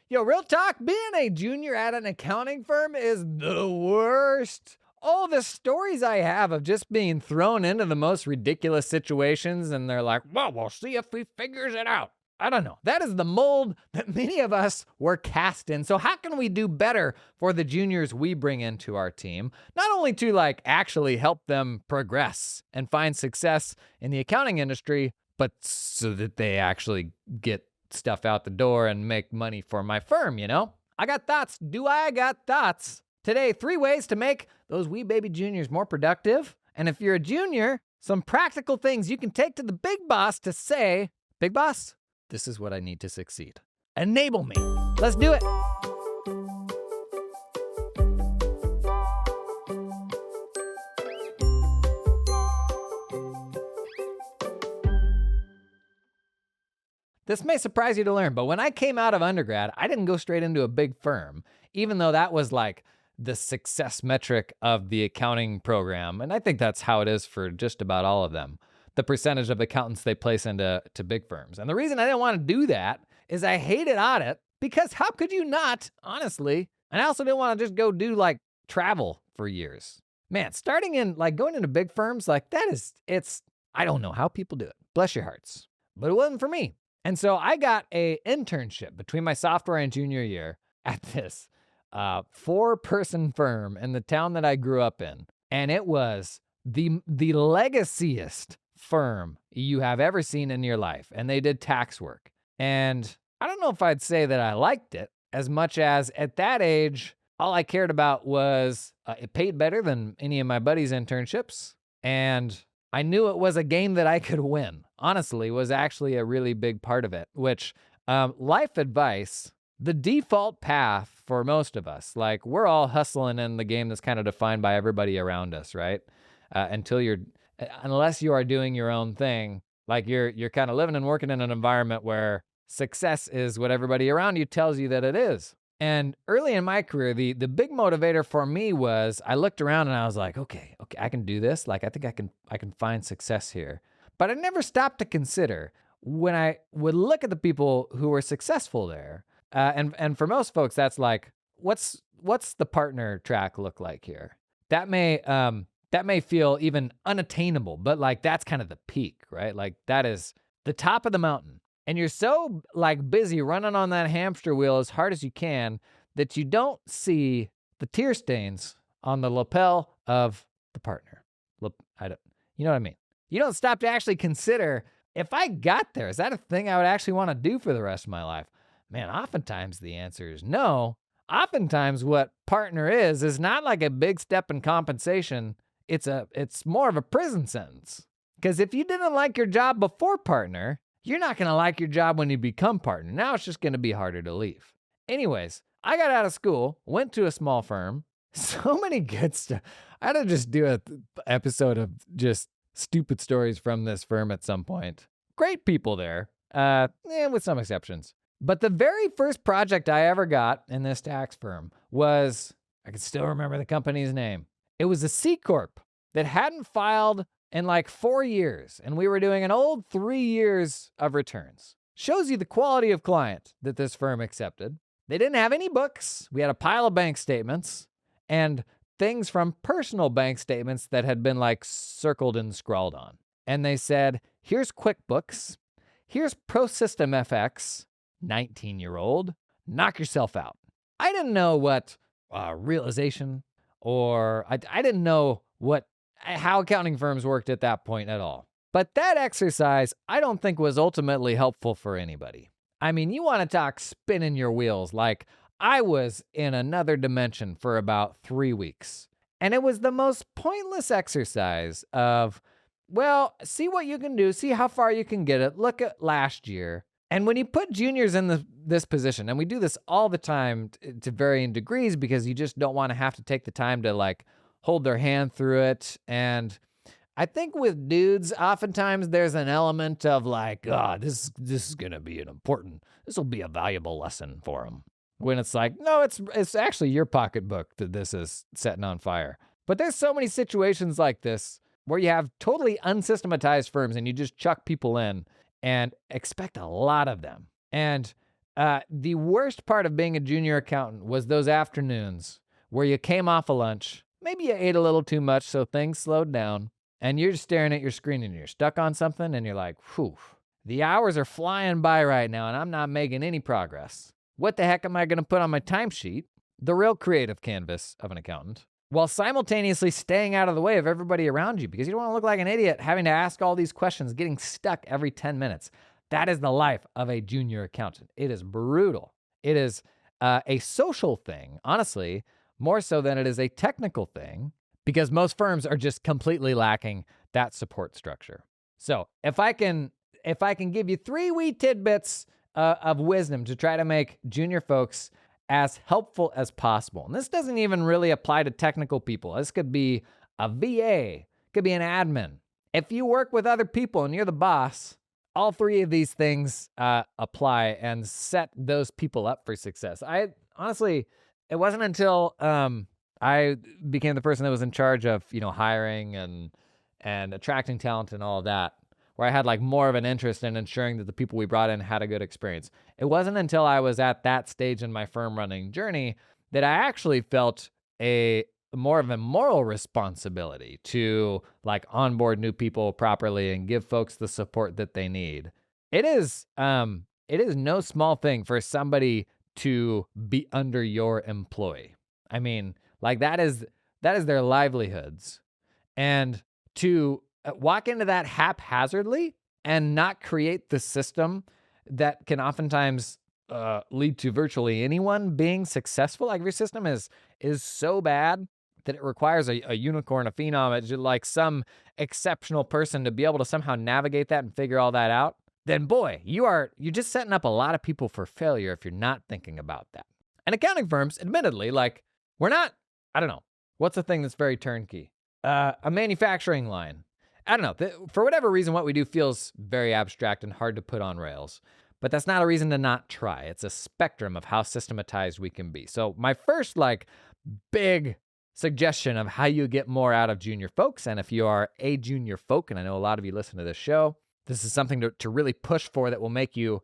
Yo, real talk, being a junior at an accounting firm is the worst. All the stories I have of just being thrown into the most ridiculous situations, and they're like, well, we'll see if he figures it out. I don't know. That is the mold that many of us were cast in. So how can we do better for the juniors we bring into our team? Not only to like actually help them progress and find success in the accounting industry, but so that they actually get stuff out the door and make money for my firm, you know? I got thoughts. Do I got thoughts? Today, 3 ways to make those wee baby juniors more productive. And if you're a junior, some practical things you can take to the big boss to say, big boss, this is what I need to succeed. Enable me. Let's do it. This may surprise you to learn, but when I came out of undergrad, I didn't go straight into a big firm, even though that was like the success metric of the accounting program. And I think that's how it is for just about all of them. The percentage of accountants they place into big firms. And the reason I didn't want to do that is I hated audit, because how could you not, honestly? And I also didn't want to just go do like travel for years. Man, starting in like going into big firms, like I don't know how people do it. Bless your hearts. But it wasn't for me. And so I got a internship between my sophomore and junior year at this 4-person firm in the town that I grew up in. And it was the legaciest firm you have ever seen in your life. And they did tax work. And I don't know if I'd say that I liked it as much as at that age, all I cared about was it paid better than any of my buddies' internships. And I knew it was a game that I could win. Honestly, was actually a really big part of it, which life advice, the default path for most of us, like we're all hustling in the game that's kind of defined by everybody around us, right? Unless you are doing your own thing, like you're kind of living and working in an environment where success is what everybody around you tells you that it is. And early in my career, the big motivator for me was I looked around and I was like, okay, I can do this. Like I think I can find success here. But I never stopped to consider when I would look at the people who were successful there. And for most folks, that's like, what's the partner track look like here? That may feel even unattainable, but like that's kind of the peak, right? Like that is the top of the mountain. And you're so like busy running on that hamster wheel as hard as you can that you don't see the tear stains on the lapel of the partner. You know what I mean? You don't stop to actually consider, if I got there, is that a thing I would actually want to do for the rest of my life? Man, oftentimes the answer is no. Oftentimes what partner is not like a big step in compensation. It's more of a prison sentence. Because if you didn't like your job before partner, you're not going to like your job when you become partner. Now it's just going to be harder to leave. Anyways, I got out of school, went to a small firm. So many good stuff. I had to just do an episode of just stupid stories from this firm at some point. Great people there, with some exceptions. But the very first project I ever got in this tax firm was, I can still remember the company's name. It was a C Corp that hadn't filed in like 4 years, and we were doing an old 3 years of returns. Shows you the quality of client that this firm accepted. They didn't have any books. We had a pile of bank statements and things from personal bank statements that had been like circled and scrawled on. And they said, here's QuickBooks, here's ProSystem FX, 19-year-old, knock yourself out. I didn't know what realization or I didn't know how accounting firms worked at that point at all. But that exercise, I don't think was ultimately helpful for anybody. I mean, you want to talk spinning your wheels. Like, I was in another dimension for about 3 weeks. And it was the most pointless exercise of, well, see what you can do, see how far you can get it. Look at last year. And when you put juniors in this position, and we do this all the time to varying degrees because you just don't want to have to take the time to like hold their hand through it. And I think with dudes, oftentimes there's an element of like, this is going to be this will be a valuable lesson for them. When it's like, no, it's actually your pocketbook that this is setting on fire. But there's so many situations like this where you have totally unsystematized firms and you just chuck people in and expect a lot of them. And The worst part of being a junior accountant was those afternoons where you came off a lunch, maybe you ate a little too much, so things slowed down, and you're just staring at your screen and you're stuck on something and you're like, whew, the hours are flying by right now and I'm not making any progress. What the heck am I going to put on my timesheet? The real creative canvas of an accountant, while simultaneously staying out of the way of everybody around you because you don't want to look like an idiot having to ask all these questions, getting stuck every 10 minutes. That is the life of a junior accountant. It is brutal. It is a social thing, honestly, more so than it is a technical thing, because most firms are just completely lacking that support structure. So if I can give you 3 wee tidbits of wisdom to try to make junior folks as helpful as possible, and this doesn't even really apply to technical people. This could be a VA, could be an admin. If you work with other people and you're the boss, all 3 of these things apply and set those people up for success. I honestly, it wasn't until I became the person that was in charge of, hiring and attracting talent and all of that, where I had like more of an interest in ensuring that the people we brought in had a good experience. It wasn't until I was at that stage in my firm running journey that I actually felt more of a moral responsibility to like onboard new people properly and give folks the support that they need. It is no small thing for somebody to be under your employee. I mean, like that is their livelihoods. And to walk into that haphazardly and not create the system that can oftentimes lead to virtually anyone being successful. Like if your system is so bad that it requires a unicorn, a phenom, it's like some exceptional person to be able to somehow navigate that and figure all that out, then boy, you're just setting up a lot of people for failure if you're not thinking about that. And accounting firms, admittedly, like we're not, I don't know, what's the thing that's very turnkey? A manufacturing line. I don't know, for whatever reason, what we do feels very abstract and hard to put on rails. But that's not a reason to not try. It's a spectrum of how systematized we can be. So my first big suggestion of how you get more out of junior folks, and if you are a junior folk, and I know a lot of you listen to this show, this is something to really push for that will make you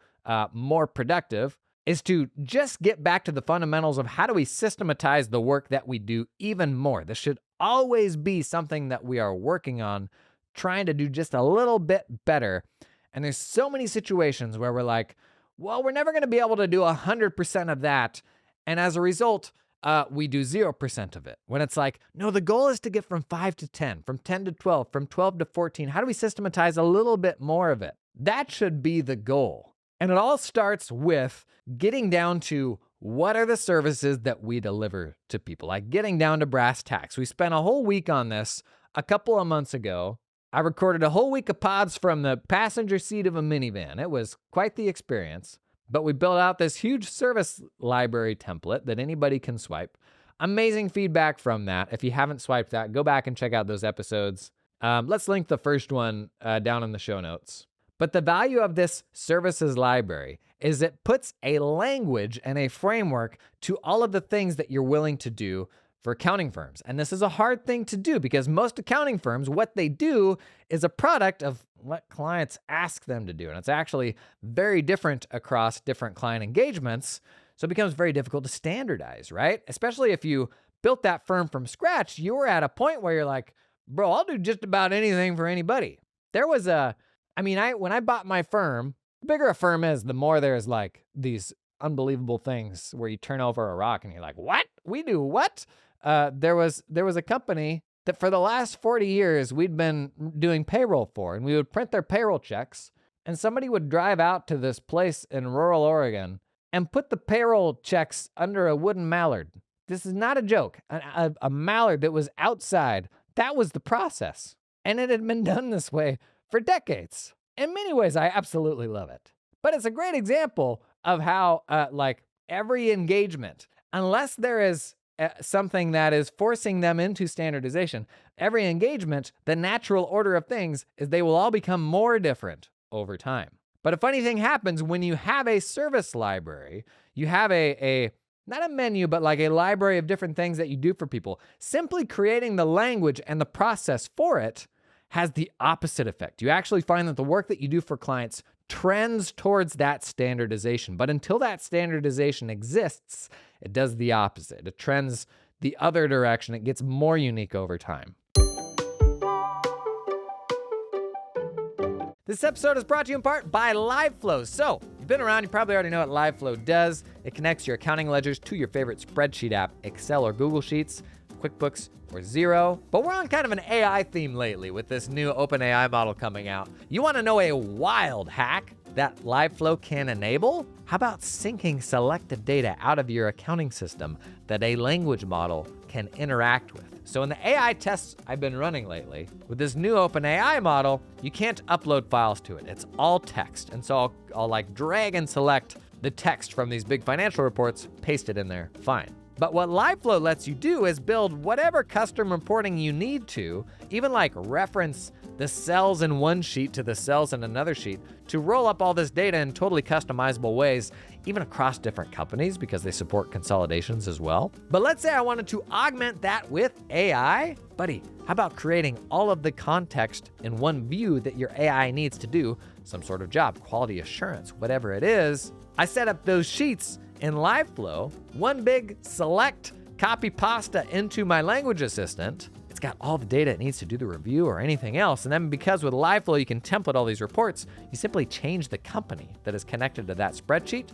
more productive, is to just get back to the fundamentals of how do we systematize the work that we do even more. This should always be something that we are working on, trying to do just a little bit better. And there's so many situations where we're like, well, we're never going to be able to do 100% of that. And as a result, we do 0% of it. When it's like, no, the goal is to get from 5 to 10, from 10 to 12, from 12 to 14. How do we systematize a little bit more of it? That should be the goal. And it all starts with getting down to what are the services that we deliver to people, like getting down to brass tacks. We spent a whole week on this a couple of months ago. I recorded a whole week of pods from the passenger seat of a minivan. It was quite the experience, but we built out this huge service library template that anybody can swipe. Amazing feedback from that. If you haven't swiped that, go back and check out those episodes. Let's link the first one down in the show notes. But the value of this services library is it puts a language and a framework to all of the things that you're willing to do for accounting firms. And this is a hard thing to do because most accounting firms, what they do is a product of what clients ask them to do. And it's actually very different across different client engagements. So it becomes very difficult to standardize, right? Especially if you built that firm from scratch, you were at a point where you're like, bro, I'll do just about anything for anybody. There was when I bought my firm, the bigger a firm is, the more there's like these unbelievable things where you turn over a rock and you're like, what? We do what? There was a company that for the last 40 years we'd been doing payroll for, and we would print their payroll checks, and somebody would drive out to this place in rural Oregon and put the payroll checks under a wooden mallard. This is not a joke. A mallard that was outside. That was the process. And it had been done this way for decades. In many ways, I absolutely love it. But it's a great example of how, every engagement, unless there is something that is forcing them into standardization, every engagement, the natural order of things is they will all become more different over time. But a funny thing happens when you have a service library, you have not a menu, but like a library of different things that you do for people. Simply creating the language and the process for it has the opposite effect. You actually find that the work that you do for clients trends towards that standardization. But until that standardization exists, it does the opposite. It trends the other direction. It gets more unique over time. This episode is brought to you in part by LiveFlow. So, if you've been around, you probably already know what LiveFlow does. It connects your accounting ledgers to your favorite spreadsheet app, Excel or Google Sheets, QuickBooks, or Xero. But we're on kind of an AI theme lately with this new OpenAI model coming out. You want to know a wild hack that LiveFlow can enable? How about syncing selected data out of your accounting system that a language model can interact with? So in the AI tests I've been running lately, with this new OpenAI model, you can't upload files to it. It's all text. And so I'll like drag and select the text from these big financial reports, paste it in there, fine. But what LiveFlow lets you do is build whatever custom reporting you need to, even like reference the cells in one sheet to the cells in another sheet, to roll up all this data in totally customizable ways, even across different companies because they support consolidations as well. But let's say I wanted to augment that with AI. Buddy, how about creating all of the context in one view that your AI needs to do some sort of job, quality assurance, whatever it is? I set up those sheets in LiveFlow, one big select copy pasta into my language assistant. It's got all the data it needs to do the review or anything else. And then because with LiveFlow, you can template all these reports, you simply change the company that is connected to that spreadsheet.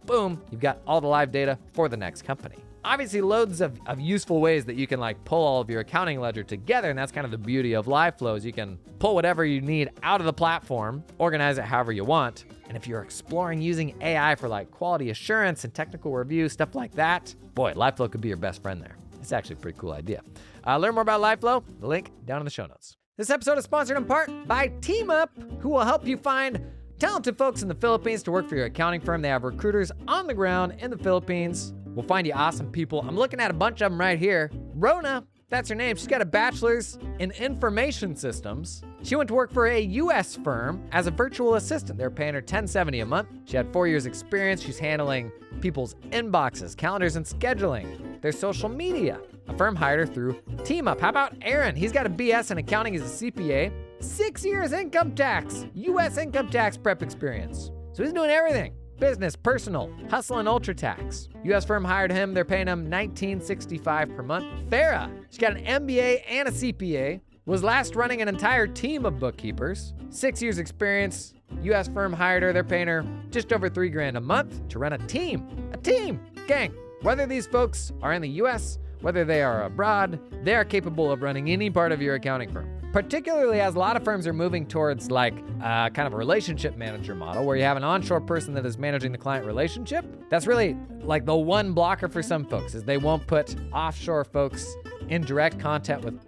Boom, you've got all the live data for the next company. Obviously, loads of useful ways that you can like pull all of your accounting ledger together. And that's kind of the beauty of LiveFlow is you can pull whatever you need out of the platform, organize it however you want. And if you're exploring using AI for like quality assurance and technical review, stuff like that, boy, LiveFlow could be your best friend there. It's actually a pretty cool idea. Learn more about LiveFlow, the link down in the show notes. This episode is sponsored in part by TeamUp, who will help you find talented folks in the Philippines to work for your accounting firm. They have recruiters on the ground in the Philippines. We'll find you awesome people. I'm looking at a bunch of them right here. Rona, that's her name. She's got a bachelor's in information systems. She went to work for a US firm as a virtual assistant. They're paying her $10.70 a month. She had 4 years experience. She's handling people's inboxes, calendars, and scheduling, their social media. A firm hired her through TeamUp. How about Aaron? He's got a BS in accounting. He's a CPA. 6 years income tax, US income tax prep experience. So he's doing everything. Business, personal, hustle, and ultra tax. US firm hired him. They're paying him $19.65 per month. Farah, she's got an MBA and a CPA. Was last running an entire team of bookkeepers. 6 years experience. US firm hired her. They're paying her just over $3,000 a month to run a team. A team, gang. Whether these folks are in the US, whether they are abroad, they are capable of running any part of your accounting firm. Particularly as a lot of firms are moving towards like kind of a relationship manager model where you have an onshore person that is managing the client relationship. That's really like the one blocker for some folks is they won't put offshore folks in direct contact with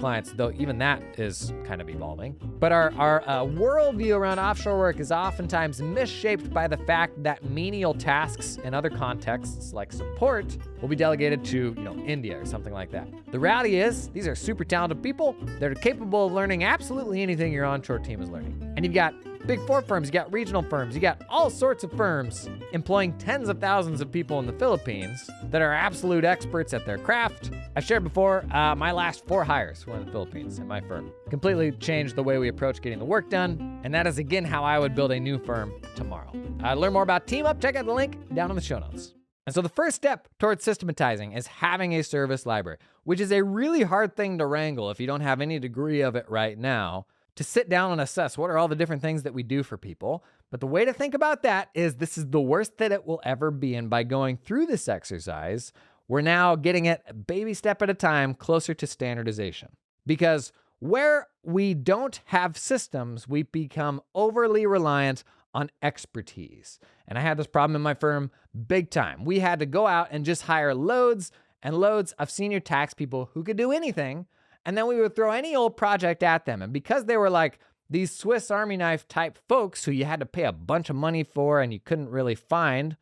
clients, though even that is kind of evolving. But our worldview around offshore work is oftentimes misshaped by the fact that menial tasks in other contexts like support will be delegated to, India or something like that. The reality is these are super talented people that are capable of learning absolutely anything your onshore team is learning. And you've got Big Four firms, you got regional firms, you got all sorts of firms employing tens of thousands of people in the Philippines that are absolute experts at their craft. I've shared before, my last 4 hires were in the Philippines in my firm. Completely changed the way we approach getting the work done, and that is again how I would build a new firm tomorrow. To learn more about TeamUp, check out the link down in the show notes. And so the first step towards systematizing is having a service library, which is a really hard thing to wrangle if you don't have any degree of it right now, to sit down and assess what are all the different things that we do for people. But the way to think about that is this is the worst that it will ever be. And by going through this exercise, we're now getting it a baby step at a time closer to standardization. Because where we don't have systems, we become overly reliant on expertise. And I had this problem in my firm big time. We had to go out and just hire loads and loads of senior tax people who could do anything. And then we would throw any old project at them. And because they were like these Swiss Army knife type folks who you had to pay a bunch of money for and you couldn't really find,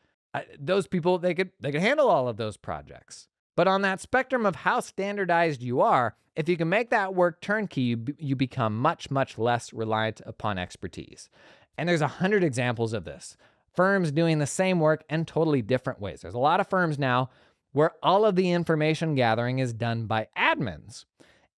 those people, they could handle all of those projects. But on that spectrum of how standardized you are, if you can make that work turnkey, you become much, much less reliant upon expertise. And there's 100 examples of this. Firms doing the same work in totally different ways. There's a lot of firms now where all of the information gathering is done by admins.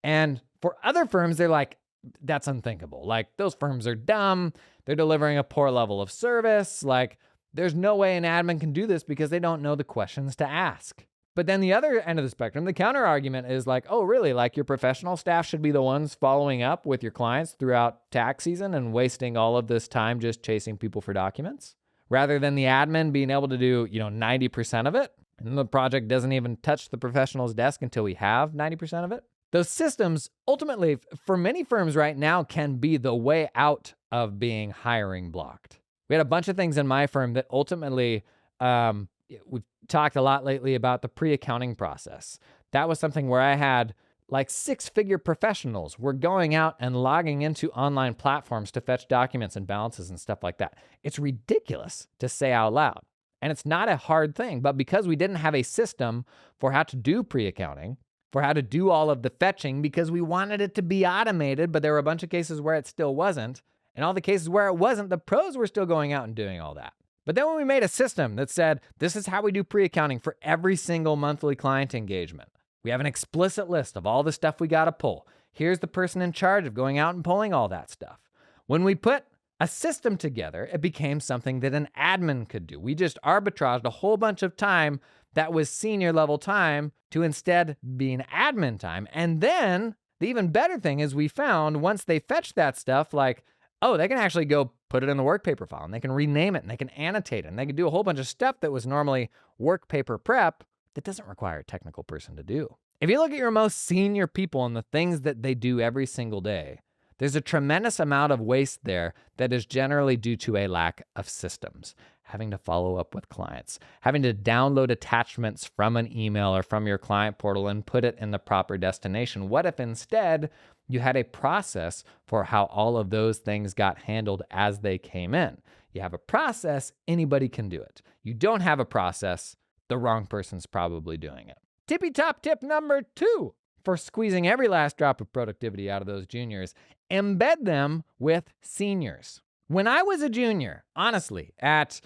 And for other firms, they're like, that's unthinkable. Like, those firms are dumb. they're delivering a poor level of service. Like, there's no way an admin can do this because they don't know the questions to ask. But then the other end of the spectrum, the counter argument is like, oh, really? Like, your professional staff should be the ones following up with your clients throughout tax season and wasting all of this time just chasing people for documents, rather than the admin being able to do, 90% of it. And the project doesn't even touch the professional's desk until we have 90% of it. Those systems ultimately, for many firms right now, can be the way out of being hiring blocked. We had a bunch of things in my firm that ultimately, we've talked a lot lately about the pre-accounting process. That was something where I had like 6-figure professionals were going out and logging into online platforms to fetch documents and balances and stuff like that. It's ridiculous to say out loud. And it's not a hard thing, but because we didn't have a system for how to do pre-accounting, for how to do all of the fetching, because we wanted it to be automated, but there were a bunch of cases where it still wasn't. And all the cases where it wasn't, the pros were still going out and doing all that. But then when we made a system that said, this is how we do pre-accounting for every single monthly client engagement, we have an explicit list of all the stuff we got to pull. Here's the person in charge of going out and pulling all that stuff. When we put a system together, it became something that an admin could do. We just arbitraged a whole bunch of time that was senior level time to instead being admin time. And then the even better thing is we found once they fetched that stuff, like, oh, they can actually go put it in the work paper file and they can rename it and they can annotate it and they can do a whole bunch of stuff that was normally work paper prep that doesn't require a technical person to do. If you look at your most senior people and the things that they do every single day, there's a tremendous amount of waste there that is generally due to a lack of systems. Having to follow up with clients, having to download attachments from an email or from your client portal and put it in the proper destination. What if instead you had a process for how all of those things got handled as they came in? You have a process, anybody can do it. You don't have a process, the wrong person's probably doing it. Tippy top tip number 2 for squeezing every last drop of productivity out of those juniors: embed them with seniors. When I was a junior, honestly, at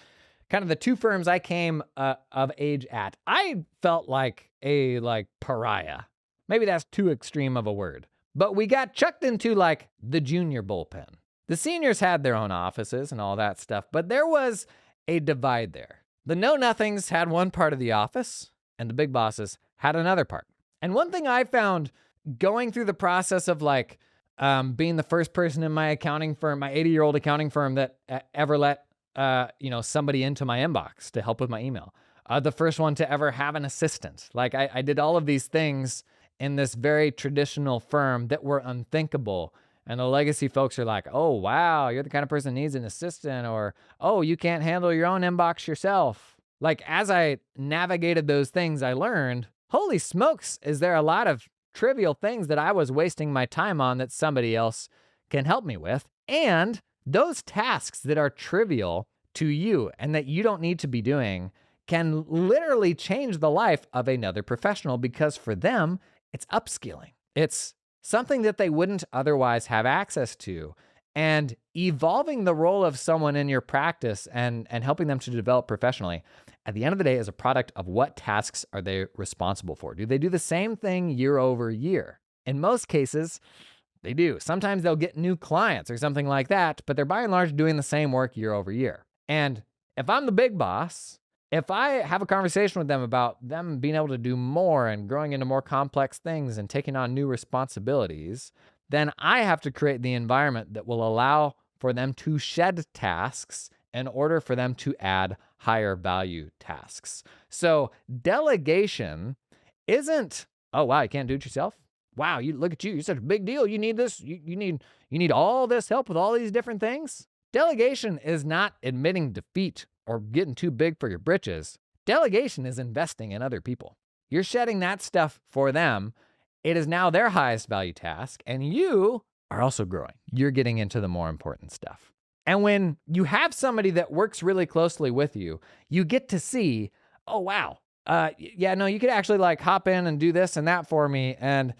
kind of the 2 firms I came of age at, I felt like a pariah. Maybe that's too extreme of a word. But we got chucked into like the junior bullpen. The seniors had their own offices and all that stuff, but there was a divide there. The know-nothings had one part of the office, and the big bosses had another part. And one thing I found going through the process of being the first person in my accounting firm, my 80-year-old accounting firm that ever let somebody into my inbox to help with my email, the first one to ever have an assistant. Like I did all of these things in this very traditional firm that were unthinkable. And the legacy folks are like, oh, wow, you're the kind of person that needs an assistant, or, oh, you can't handle your own inbox yourself. Like, as I navigated those things, I learned, holy smokes, is there a lot of trivial things that I was wasting my time on that somebody else can help me with. And those tasks that are trivial to you and that you don't need to be doing can literally change the life of another professional, because for them, it's upskilling. It's something that they wouldn't otherwise have access to. And evolving the role of someone in your practice and helping them to develop professionally, at the end of the day, is a product of what tasks are they responsible for. Do they do the same thing year over year? In most cases, they do. Sometimes they'll get new clients or something like that, but they're by and large doing the same work year over year. And if I'm the big boss, if I have a conversation with them about them being able to do more and growing into more complex things and taking on new responsibilities, then I have to create the environment that will allow for them to shed tasks in order for them to add higher value tasks. So delegation isn't, oh, wow, you can't do it yourself? Wow, look at you, you're such a big deal. You need this, you need all this help with all these different things. Delegation is not admitting defeat or getting too big for your britches. Delegation is investing in other people. You're shedding that stuff for them. It is now their highest value task, and you are also growing. You're getting into the more important stuff. And when you have somebody that works really closely with you, you get to see, oh, wow, you could actually hop in and do this and that for me, and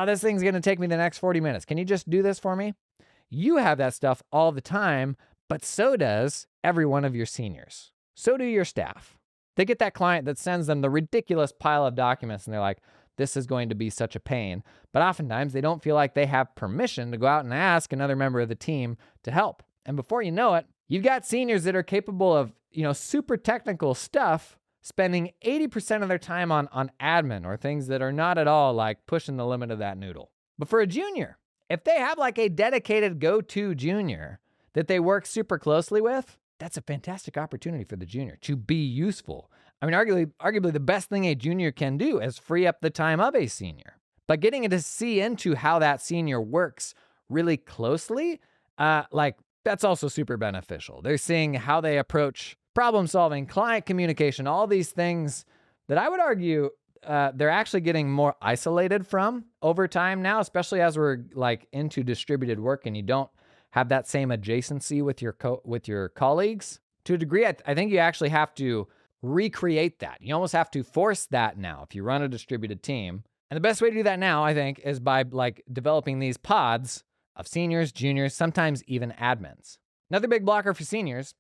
this thing's going to take me the next 40 minutes. Can you just do this for me? You have that stuff all the time, but so does every one of your seniors. So do your staff. They get that client that sends them the ridiculous pile of documents, and they're like, this is going to be such a pain. But oftentimes they don't feel like they have permission to go out and ask another member of the team to help. And before you know it, you've got seniors that are capable of, super technical stuff, spending 80% of their time on admin or things that are not at all like pushing the limit of that noodle. But for a junior, if they have like a dedicated go-to junior that they work super closely with, that's a fantastic opportunity for the junior to be useful. I mean, arguably the best thing a junior can do is free up the time of a senior. But getting to see into how that senior works really closely, that's also super beneficial. They're seeing how they approach problem solving, client communication, all these things that I would argue they're actually getting more isolated from over time now, especially as we're like into distributed work and you don't have that same adjacency with your colleagues. To a degree, I think you actually have to recreate that. You almost have to force that now if you run a distributed team. And the best way to do that now, I think, is by like developing these pods of seniors, juniors, sometimes even admins. Another big blocker for seniors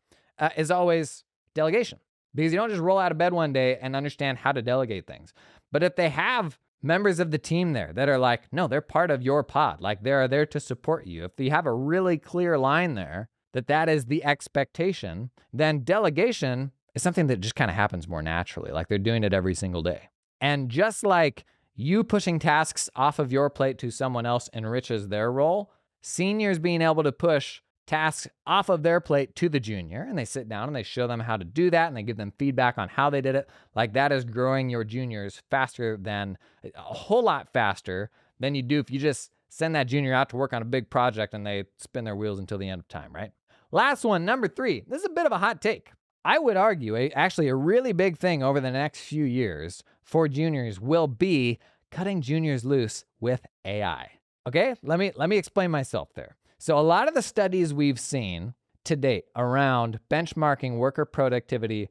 is always delegation, because you don't just roll out of bed one day and understand how to delegate things. But if they have members of the team there that are like, no, they're part of your pod, like they are there to support you. If you have a really clear line there that is the expectation, then delegation is something that just kind of happens more naturally, like they're doing it every single day. And just like you pushing tasks off of your plate to someone else enriches their role, seniors being able to push tasks off of their plate to the junior, and they sit down and they show them how to do that and they give them feedback on how they did it. Like that is growing your juniors a whole lot faster than you do if you just send that junior out to work on a big project and they spin their wheels until the end of time, right? Last one, number 3. This is a bit of a hot take. I would argue actually a really big thing over the next few years for juniors will be cutting juniors loose with AI. Okay, let me explain myself there. So a lot of the studies we've seen to date around benchmarking worker productivity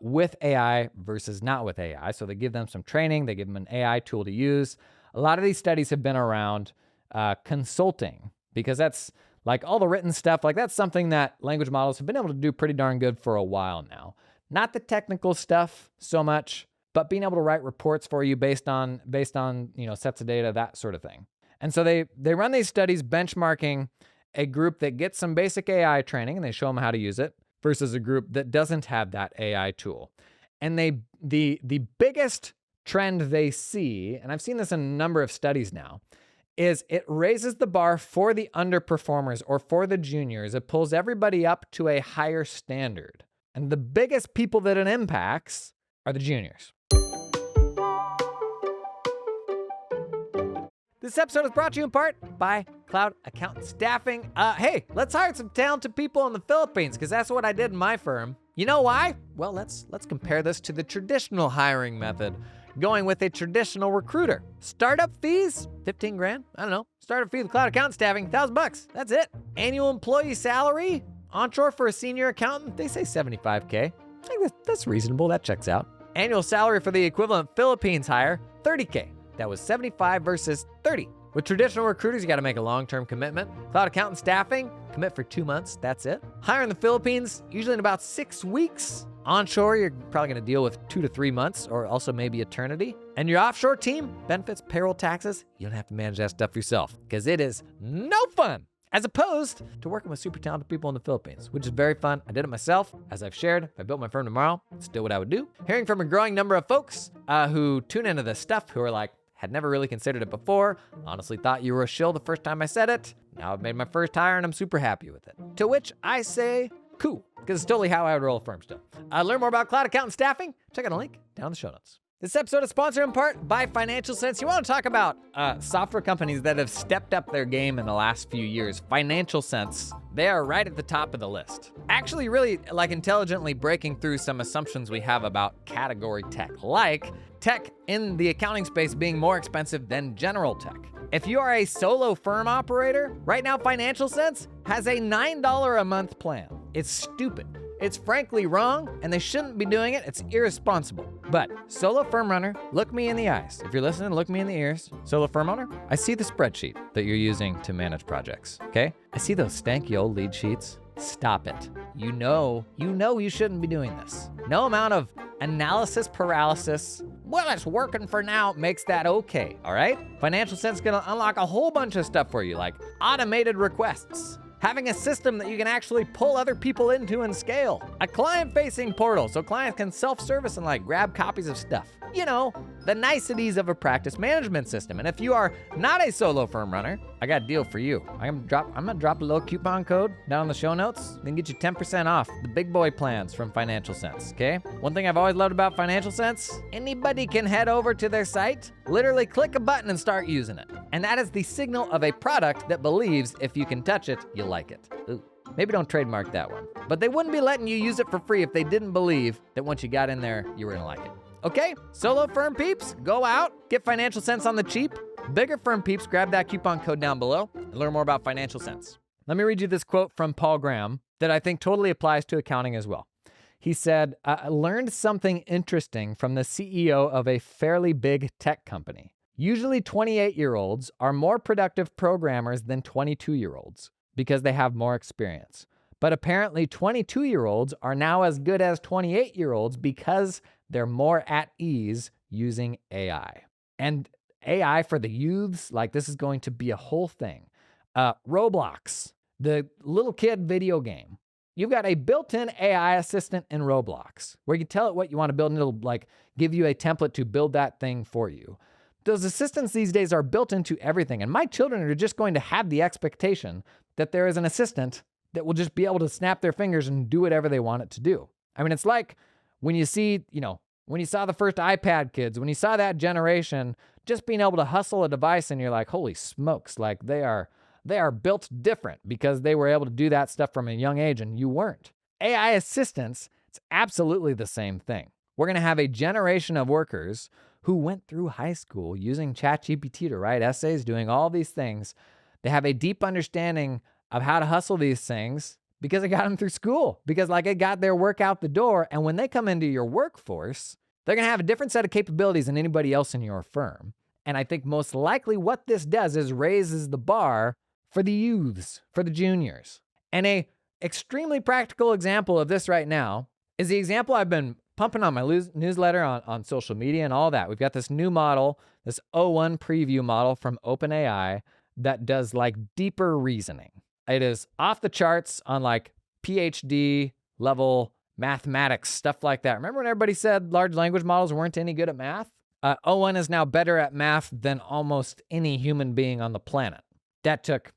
with AI versus not with AI. So they give them some training, they give them an AI tool to use. A lot of these studies have been around consulting, because that's like all the written stuff, like that's something that language models have been able to do pretty darn good for a while now. Not the technical stuff so much, but being able to write reports for you based on sets of data, that sort of thing. And so they run these studies benchmarking a group that gets some basic AI training and they show them how to use it versus a group that doesn't have that AI tool. And the biggest trend they see, and I've seen this in a number of studies now, is it raises the bar for the underperformers or for the juniors. It pulls everybody up to a higher standard. And the biggest people that it impacts are the juniors. This episode is brought to you in part by Cloud Accountant Staffing. Hey, let's hire some talented people in the Philippines, because that's what I did in my firm. You know why? Well, let's compare this to the traditional hiring method, going with a traditional recruiter. Startup fees, 15 grand. I don't know. Startup fee with Cloud Accountant Staffing, $1,000. That's it. Annual employee salary, onshore for a senior accountant, they say $75K. I think that's reasonable. That checks out. Annual salary for the equivalent Philippines hire, $30K. That was 75 versus 30. With traditional recruiters, you got to make a long-term commitment. Cloud Accountant Staffing, commit for 2 months. That's it. Hire in the Philippines, usually in about 6 weeks. Onshore, you're probably going to deal with 2 to 3 months, or also maybe eternity. And your offshore team, benefits, payroll, taxes, you don't have to manage that stuff yourself, because it is no fun, as opposed to working with super talented people in the Philippines, which is very fun. I did it myself. As I've shared, if I built my firm tomorrow, it's still what I would do. Hearing from a growing number of folks who tune into this stuff, who are like, had never really considered it before, honestly thought you were a shill the first time I said it. Now I've made my first hire and I'm super happy with it. To which I say, cool, because it's totally how I would roll a firm still. Learn more about Cloud Accountant Staffing? Check out a link down in the show notes. This episode is sponsored in part by Financial Sense. You want to talk about software companies that have stepped up their game in the last few years. Financial Sense, they are right at the top of the list. Actually, really intelligently breaking through some assumptions we have about category tech, like tech in the accounting space being more expensive than general tech. If you are a solo firm operator, right now Financial Sense has a $9 a month plan. It's stupid. It's frankly wrong, and they shouldn't be doing it. It's irresponsible. But solo firm runner, look me in the eyes. If you're listening, look me in the ears. Solo firm owner, I see the spreadsheet that you're using to manage projects, okay? I see those stanky old lead sheets. Stop it. You know you shouldn't be doing this. No amount of analysis paralysis, well, it's working for now, makes that okay, all right? Financial Sense is gonna unlock a whole bunch of stuff for you, like automated requests, Having a system that you can actually pull other people into and scale. A client-facing portal so clients can self-service and like grab copies of stuff. You know, the niceties of a practice management system. And if you are not a solo firm runner, I got a deal for you. I'm gonna drop a little coupon code down in the show notes, then get you 10% off the big boy plans from Financial Sense, okay? One thing I've always loved about Financial Sense, anybody can head over to their site, literally click a button and start using it. And that is the signal of a product that believes if you can touch it, you'll like it. Ooh. Maybe don't trademark that one. But they wouldn't be letting you use it for free if they didn't believe that once you got in there, you were gonna like it. Okay, solo firm peeps, go out, get Financial Sense on the cheap. Bigger firm peeps, grab that coupon code down below and learn more about Financial Sense. Let me read you this quote from Paul Graham that I think totally applies to accounting as well. He said, I learned something interesting from the CEO of a fairly big tech company. Usually 28-year-olds are more productive programmers than 22-year-olds because they have more experience. But apparently 22-year-olds are now as good as 28-year-olds because they're more at ease using AI. And AI for the youths, like this is going to be a whole thing. Roblox, the little kid video game. You've got a built-in AI assistant in Roblox where you tell it what you want to build and it'll like give you a template to build that thing for you. Those assistants these days are built into everything. And my children are just going to have the expectation that there is an assistant that will just be able to snap their fingers and do whatever they want it to do. I mean, it's like when you see, when you saw the first iPad kids, when you saw that generation just being able to hustle a device and you're like, holy smokes, like they are built different because they were able to do that stuff from a young age and you weren't. AI assistants, it's absolutely the same thing. We're going to have a generation of workers who went through high school using ChatGPT to write essays, doing all these things. They have a deep understanding of how to hustle these things because it got them through school, because like it got their work out the door. And when they come into your workforce, they're going to have a different set of capabilities than anybody else in your firm. And I think most likely what this does is raises the bar for the youths, for the juniors. And a extremely practical example of this right now is the example I've been pumping on my newsletter on social media and all that. We've got this new model, this O1 preview model from OpenAI that does like deeper reasoning. It is off the charts on like PhD level mathematics, stuff like that. Remember when everybody said large language models weren't any good at math? O1 is now better at math than almost any human being on the planet. That took,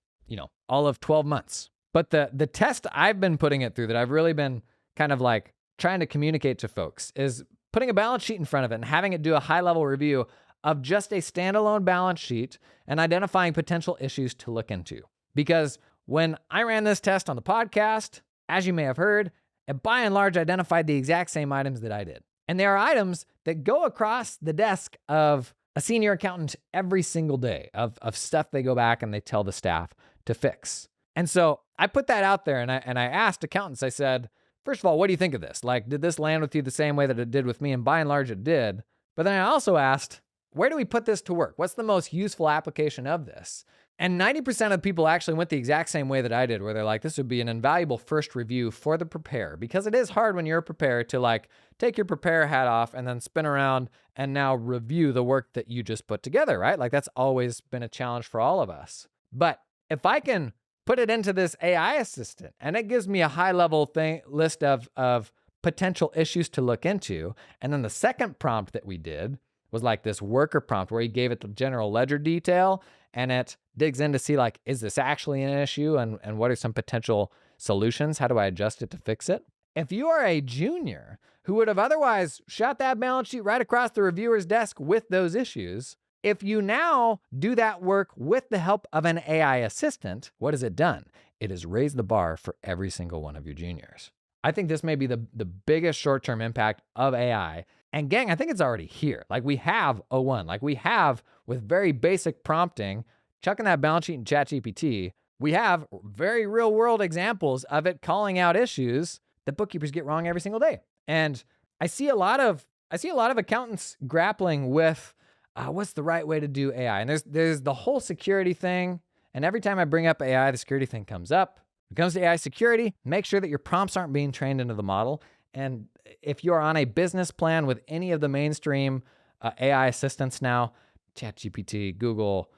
all of 12 months. But the test I've been putting it through that I've really been kind of like trying to communicate to folks is putting a balance sheet in front of it and having it do a high-level review of just a standalone balance sheet and identifying potential issues to look into. Because when I ran this test on the podcast, as you may have heard, it by and large identified the exact same items that I did. And there are items that go across the desk of a senior accountant every single day of stuff they go back and they tell the staff to fix. And so I put that out there and I asked accountants, I said, first of all, what do you think of this? Like, did this land with you the same way that it did with me? And by and large, it did. But then I also asked, where do we put this to work? What's the most useful application of this? And 90% of people actually went the exact same way that I did, where they're like, this would be an invaluable first review for the preparer, because it is hard when you're a preparer to like take your preparer hat off and then spin around and now review the work that you just put together, right? Like that's always been a challenge for all of us. But if I can put it into this AI assistant and it gives me a high level list of potential issues to look into. And then the second prompt that we did was like this worker prompt where he gave it the general ledger detail and it digs in to see like, is this actually an issue and what are some potential solutions? How do I adjust it to fix it? If you are a junior who would have otherwise shot that balance sheet right across the reviewer's desk with those issues, if you now do that work with the help of an AI assistant, what has it done? It has raised the bar for every single one of your juniors. I think this may be the biggest short-term impact of AI. And gang, I think it's already here. Like we have O1, like we have with very basic prompting, chucking that balance sheet in ChatGPT, we have very real world examples of it calling out issues that bookkeepers get wrong every single day. And I see a lot of accountants grappling with what's the right way to do AI? And there's the whole security thing. And every time I bring up AI, the security thing comes up. When it comes to AI security, make sure that your prompts aren't being trained into the model. And if you're on a business plan with any of the mainstream AI assistants now, ChatGPT, Google,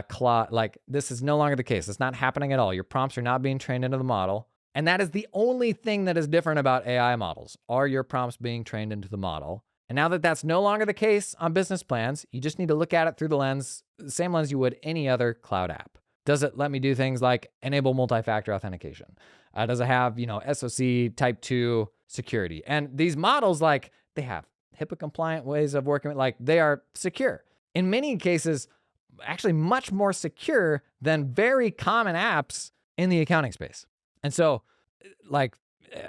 Claude, like this is no longer the case. It's not happening at all. Your prompts are not being trained into the model. And that is the only thing that is different about AI models, are your prompts being trained into the model. And now that that's no longer the case on business plans, you just need to look at it through the same lens you would any other cloud app. Does it let me do things like enable multi-factor authentication? Does it have, SOC type 2 security? And these models, like, they have HIPAA compliant ways of working, like they are secure. In many cases, actually much more secure than very common apps in the accounting space. And so, like,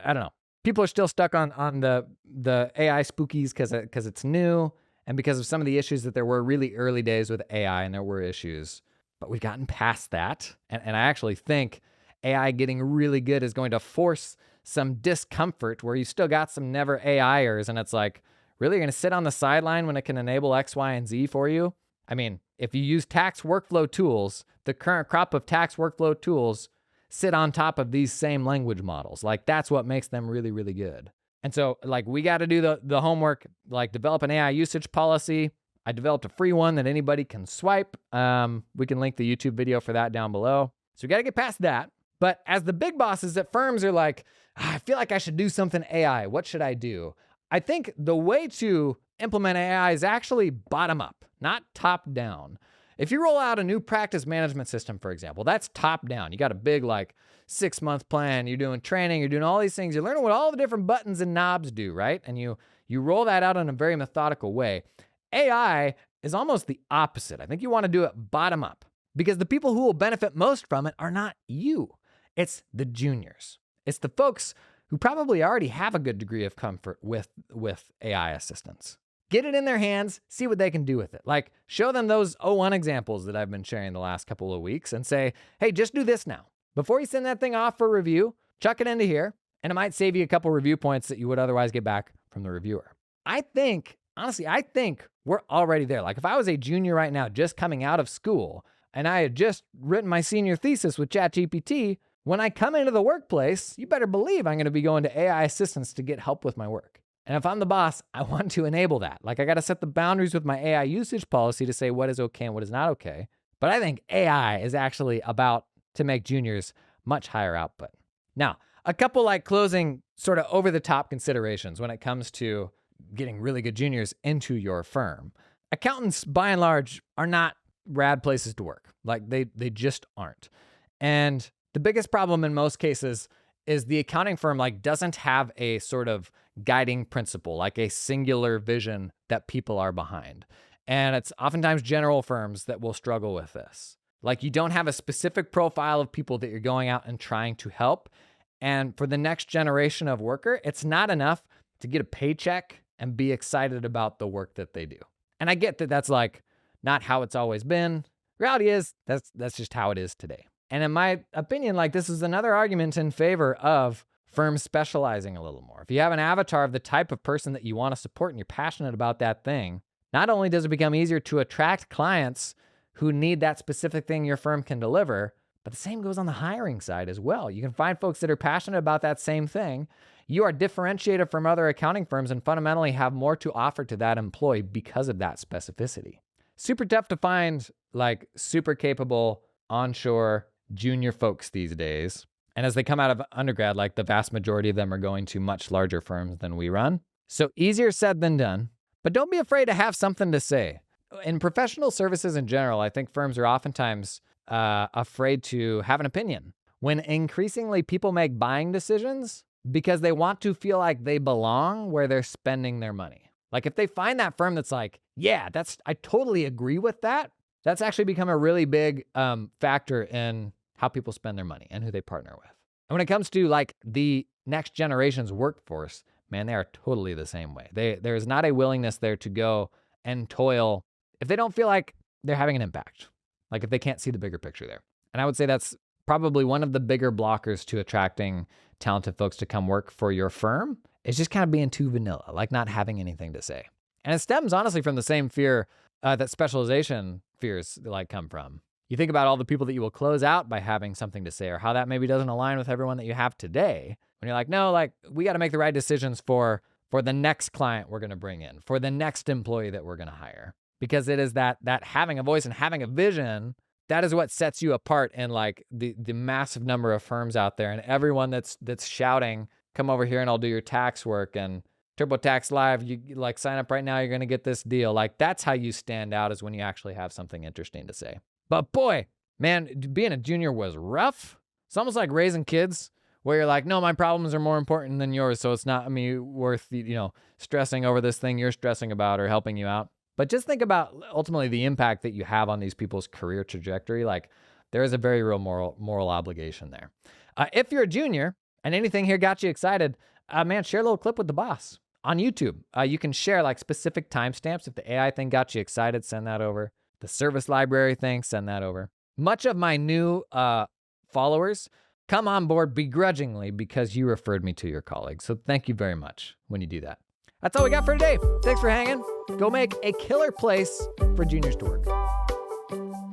I don't know, people are still stuck on the AI spookies because it's new and because of some of the issues that there were really early days with AI, and there were issues. But we've gotten past that. And I actually think AI getting really good is going to force some discomfort where you still got some never AIers. And it's like, really, you're going to sit on the sideline when it can enable X, Y, and Z for you? I mean, if you use tax workflow tools, the current crop of tax workflow tools sit on top of these same language models. Like, that's what makes them really, really good. And so, like, we got to do the homework, like develop an AI usage policy. I developed a free one that anybody can swipe. We can link the YouTube video for that down below. So we got to get past that. But as the big bosses at firms are like, I feel like I should do something AI. What should I do? I think the way to implement AI is actually bottom up, not top down. If you roll out a new practice management system, for example, that's top down. You got a big 6-month plan. You're doing training. You're doing all these things. You're learning what all the different buttons and knobs do, right? And you roll that out in a very methodical way. AI is almost the opposite. I think you want to do it bottom up, because the people who will benefit most from it are not you. It's the juniors. It's the folks who probably already have a good degree of comfort with AI assistance. Get it in their hands, see what they can do with it. Like, show them those O1 examples that I've been sharing the last couple of weeks and say, hey, just do this now. Before you send that thing off for review, chuck it into here, and it might save you a couple review points that you would otherwise get back from the reviewer. Honestly, I think we're already there. Like, if I was a junior right now, just coming out of school, and I had just written my senior thesis with ChatGPT, when I come into the workplace, you better believe I'm going to be going to AI assistants to get help with my work. And if I'm the boss, I want to enable that. Like, I got to set the boundaries with my AI usage policy to say what is okay and what is not okay. But I think AI is actually about to make juniors much higher output. Now, a couple closing sort of over-the-top considerations when it comes to getting really good juniors into your firm. Accountants, by and large, are not rad places to work. Like, they just aren't. And the biggest problem in most cases is the accounting firm doesn't have a sort of guiding principle, like a singular vision that people are behind. And it's oftentimes general firms that will struggle with this. Like, you don't have a specific profile of people that you're going out and trying to help. And for the next generation of worker, it's not enough to get a paycheck and be excited about the work that they do. And I get that that's not how it's always been. Reality is that's just how it is today. And in my opinion, this is another argument in favor of firms specializing a little more. If you have an avatar of the type of person that you want to support and you're passionate about that thing, not only does it become easier to attract clients who need that specific thing your firm can deliver, but the same goes on the hiring side as well. You can find folks that are passionate about that same thing. You are differentiated from other accounting firms and fundamentally have more to offer to that employee because of that specificity. Super tough to find super capable onshore junior folks these days. And as they come out of undergrad, the vast majority of them are going to much larger firms than we run. So easier said than done, but don't be afraid to have something to say. In professional services in general, I think firms are oftentimes afraid to have an opinion. When increasingly people make buying decisions because they want to feel like they belong where they're spending their money. If they find that firm that's yeah, I totally agree with that, that's actually become a really big factor in how people spend their money and who they partner with. And when it comes to the next generation's workforce, man, they are totally the same way. There's not a willingness there to go and toil if they don't feel like they're having an impact, if they can't see the bigger picture there. And I would say that's probably one of the bigger blockers to attracting talented folks to come work for your firm, is just kind of being too vanilla, not having anything to say. And it stems honestly from the same fear that specialization fears come from. You think about all the people that you will close out by having something to say, or how that maybe doesn't align with everyone that you have today. When you're no, we got to make the right decisions for the next client we're going to bring in, for the next employee that we're going to hire. Because it is that having a voice and having a vision that is what sets you apart in like the massive number of firms out there, and everyone that's shouting, come over here and I'll do your tax work, and TurboTax Live, you like sign up right now, you're going to get this deal. Like that's how you stand out, is when you actually have something interesting to say. But boy, man, being a junior was rough. It's almost like raising kids, where you're like, no, my problems are more important than yours, so it's not worth stressing over this thing you're stressing about or helping you out. But just think about ultimately the impact that you have on these people's career trajectory. Like there is a very real moral obligation there. If you're a junior and anything here got you excited, man, share a little clip with the boss on YouTube. You can share like specific timestamps. If the AI thing got you excited, send that over. The service library thing, send that over. Much of my new followers come on board begrudgingly because you referred me to your colleagues. So thank you very much when you do that. That's all we got for today. Thanks for hanging. Go make a killer place for juniors to work.